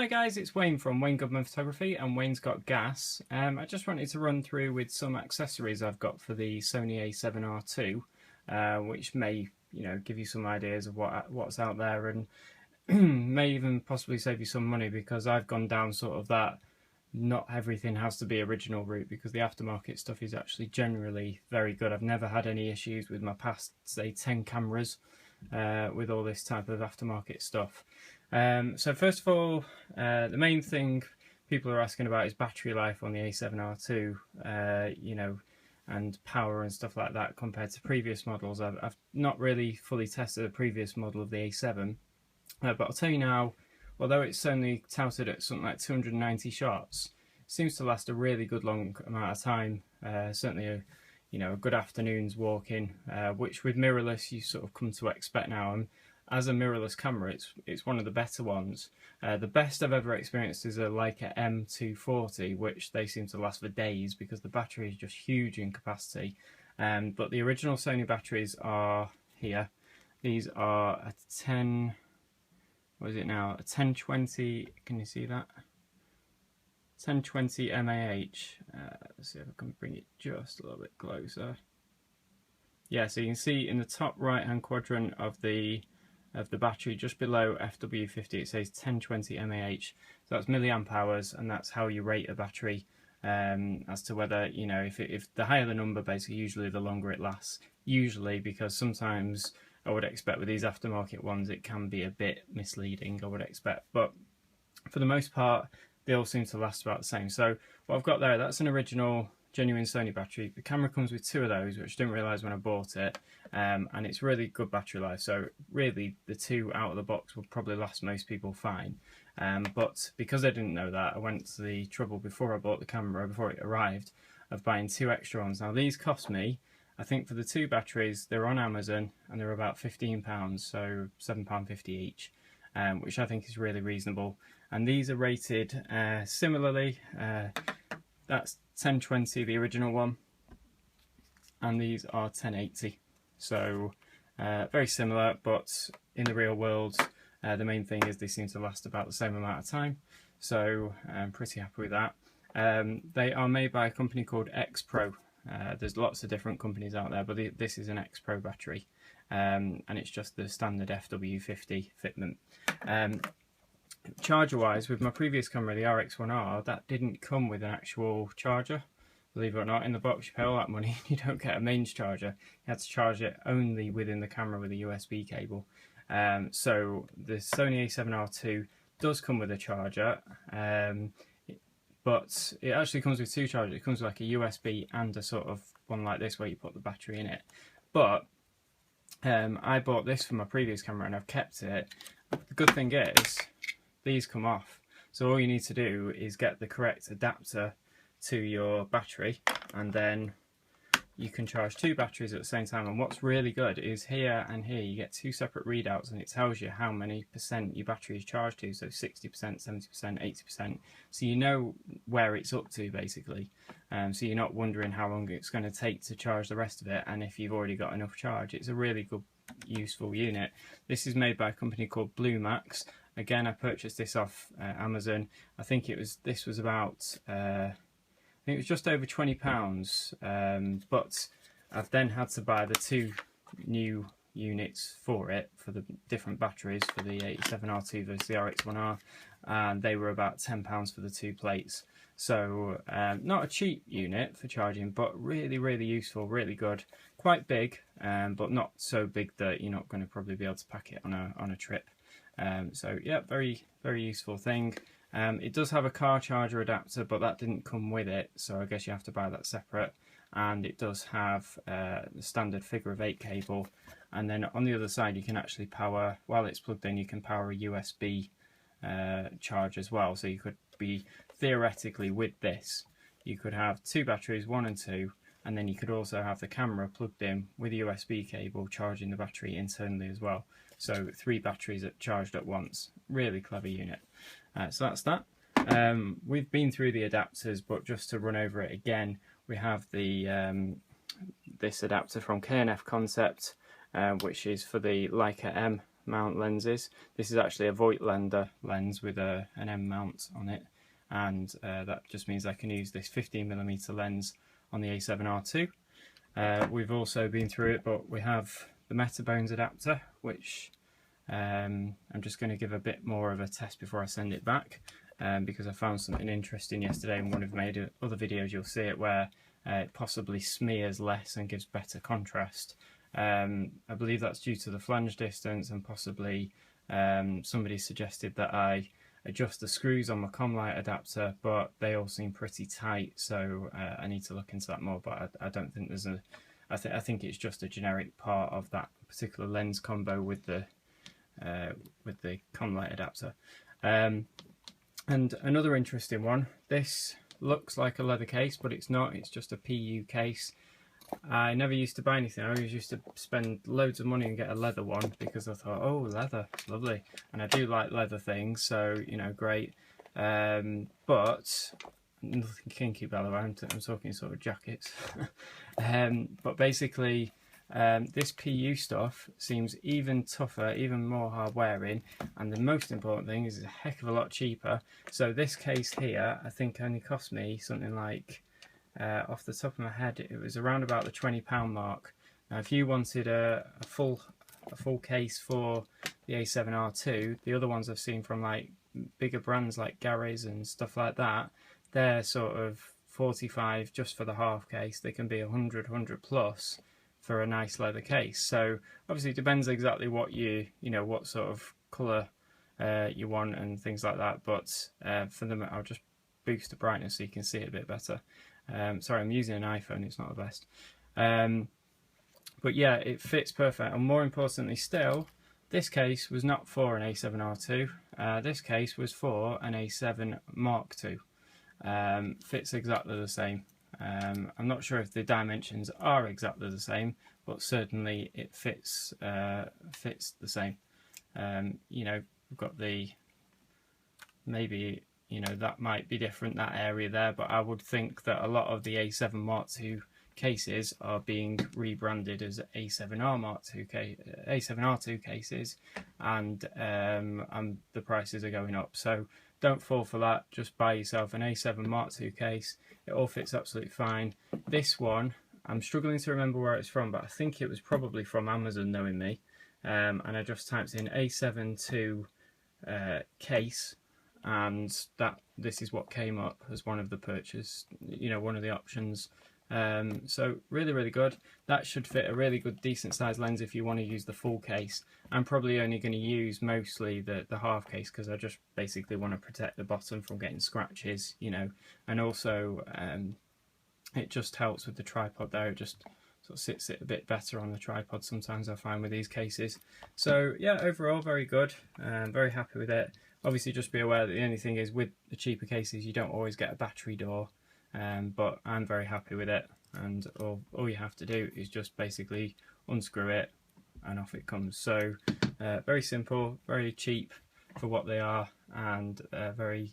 Hi guys, it's Wayne from Wayne Goodman Photography and Wayne's Got Gas. I just wanted to run through with some accessories I've got for the Sony A7R II, which may, give you some ideas of what's out there and may even possibly save you some money, because I've gone down sort of that not everything has to be original route, because the aftermarket stuff is actually generally very good. I've never had any issues with my past, say, 10 cameras with all this type of aftermarket stuff. So first of all, the main thing people are asking about is battery life on the A7R II, and power and stuff like that compared to previous models. I've not really fully tested a previous model of the A7, but I'll tell you now, although it's only touted at something like 290 shots, it seems to last a really good long amount of time. Certainly a good afternoon's walking, which with mirrorless you sort of come to expect now. And as a mirrorless camera, it's one of the better ones. The best I've ever experienced is a Leica M240, which they seem to last for days because the battery is just huge in capacity. But the original Sony batteries are here. These are a 10, what is it now? A 1020, can you see that? 1020 mAh. Let's see if I can bring it just a little bit closer. Yeah, so you can see in the top right hand quadrant of the battery, just below FW50, it says 1020 mAh. So that's milliamp hours, and that's how you rate a battery as to whether, if the higher the number, basically, usually the longer it lasts. Usually, because sometimes I would expect with these aftermarket ones it can be a bit misleading, I would expect, but for the most part they all seem to last about the same. So what I've got there, that's an original genuine Sony battery. The camera comes with two of those, which I didn't realise when I bought it, and it's really good battery life. So really the two out of the box will probably last most people fine, but because I didn't know that, I went to the trouble before I bought the camera, before it arrived, of buying two extra ones. Now these cost me, I think for the two batteries, they're on Amazon and they're about £15, so £7.50 each, which I think is really reasonable. And these are rated similarly. That's 1020, the original one, and these are 1080. So very similar, but in the real world, the main thing is they seem to last about the same amount of time. So I'm pretty happy with that. They are made by a company called X Pro. There's lots of different companies out there, but this is an X Pro battery, and it's just the standard FW50 fitment. Charger wise, with my previous camera, the RX1R, that didn't come with an actual charger. Believe it or not, in the box you pay all that money, you don't get a mains charger. You had to charge it only within the camera with a USB cable. So the Sony A7R II does come with a charger, but it actually comes with two chargers. It comes with like a USB and a sort of one like this where you put the battery in it. But I bought this for my previous camera and I've kept it. The good thing is these come off, so all you need to do is get the correct adapter to your battery, and then you can charge two batteries at the same time. And what's really good is here and here you get two separate readouts, and it tells you how many percent your battery is charged to, so 60%, 70%, 80%, so you know where it's up to basically. So you're not wondering how long it's going to take to charge the rest of it, and if you've already got enough charge. It's a really good, useful unit. This is made by a company called Bluemax. Again, I purchased this off Amazon. I think this was about I think it was just over £20, but I've then had to buy the two new units for it, for the different batteries for the A7R II versus the RX1R, and they were about £10 for the two plates. So not a cheap unit for charging, but really, really useful, really good. Quite big, but not so big that you're not going to probably be able to pack it on a trip. So yeah, very, very useful thing. It does have a car charger adapter, but that didn't come with it, so I guess you have to buy that separate. And it does have the standard figure of 8 cable, and then on the other side you can actually power, while it's plugged in, you can power a USB charge as well. So you could be, theoretically, with this, you could have two batteries, 1 and 2, and then you could also have the camera plugged in with a USB cable charging the battery internally as well. So 3 batteries charged at once. Really clever unit. So that's that. We've been through the adapters, but just to run over it again, we have the this adapter from K&F Concept, which is for the Leica M mount lenses. This is actually a Voigtlander lens with an M mount on it, and that just means I can use this 15mm lens on the A7R II. We've also been through it, but we have the Metabones adapter, which I'm just going to give a bit more of a test before I send it back, because I found something interesting yesterday in one of my other videos. You'll see it where it possibly smears less and gives better contrast. I believe that's due to the flange distance, and possibly somebody suggested that I adjust the screws on my Comlight adapter, but they all seem pretty tight, so I need to look into that more. But I don't think there's a... I think it's just a generic part of that particular lens combo with the Comlight adapter. And another interesting one, this looks like a leather case, but it's not. It's just a PU case. I never used to buy anything. I always used to spend loads of money and get a leather one, because I thought, oh, leather, lovely. And I do like leather things, so, you know, great. But nothing kinky, by the way. I'm talking sort of jackets. But basically, this PU stuff seems even tougher, even more hard wearing, and the most important thing is it's a heck of a lot cheaper. So this case here, I think only cost me something like, off the top of my head, it was around about the £20 mark. Now if you wanted a full case for the A7R II, the other ones I've seen from like bigger brands like Gary's and stuff like that, they're sort of 45 just for the half case. They can be 100 plus for a nice leather case. So obviously it depends exactly what what sort of colour you want and things like that, but for them I'll just boost the brightness so you can see it a bit better. Sorry, I'm using an iPhone, it's not the best. But yeah, it fits perfect, and more importantly still, this case was not for an A7R II, this case was for an A7 Mark II. Fits exactly the same. I'm not sure if the dimensions are exactly the same, but certainly it fits the same. You know, we've got the, maybe, you know, that might be different, that area there, but I would think that a lot of the A7 Mark II cases are being rebranded as A7R II cases, and the prices are going up. So don't fall for that. Just buy yourself an A7 Mark II case. It all fits absolutely fine. This one, I'm struggling to remember where it's from, but I think it was probably from Amazon, knowing me. And I just typed in A7 II case, and this is what came up as one of the purchase, you know, one of the options. So really good. That should fit a really good decent sized lens if you want to use the full case. I'm probably only going to use mostly the half case, because I just basically want to protect the bottom from getting scratches, you know, and also it just helps with the tripod there. It just sort of sits it a bit better on the tripod sometimes, I find, with these cases. So yeah, overall very good. Very happy with it. Obviously just be aware that the only thing is, with the cheaper cases you don't always get a battery door, but I'm very happy with it, and all you have to do is just basically unscrew it and off it comes. So very simple, very cheap for what they are, and very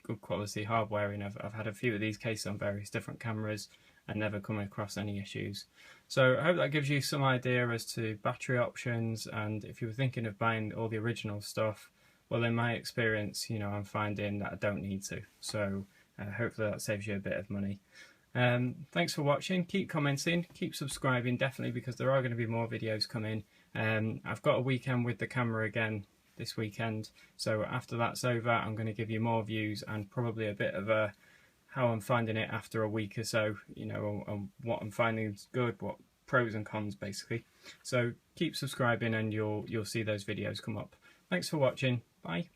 good quality, hard wearing. I've had a few of these cases on various different cameras and never come across any issues. So I hope that gives you some idea as to battery options, and if you were thinking of buying all the original stuff, well, in my experience, you know, I'm finding that I don't need to. So hopefully that saves you a bit of money. Thanks for watching. Keep commenting, keep subscribing, definitely, because there are going to be more videos coming. I've got a weekend with the camera again this weekend, so after that's over I'm going to give you more views and probably a bit of a how I'm finding it after a week or so, you know, on what I'm finding is good, what pros and cons basically. So keep subscribing and you'll see those videos come up. Thanks for watching. Bye.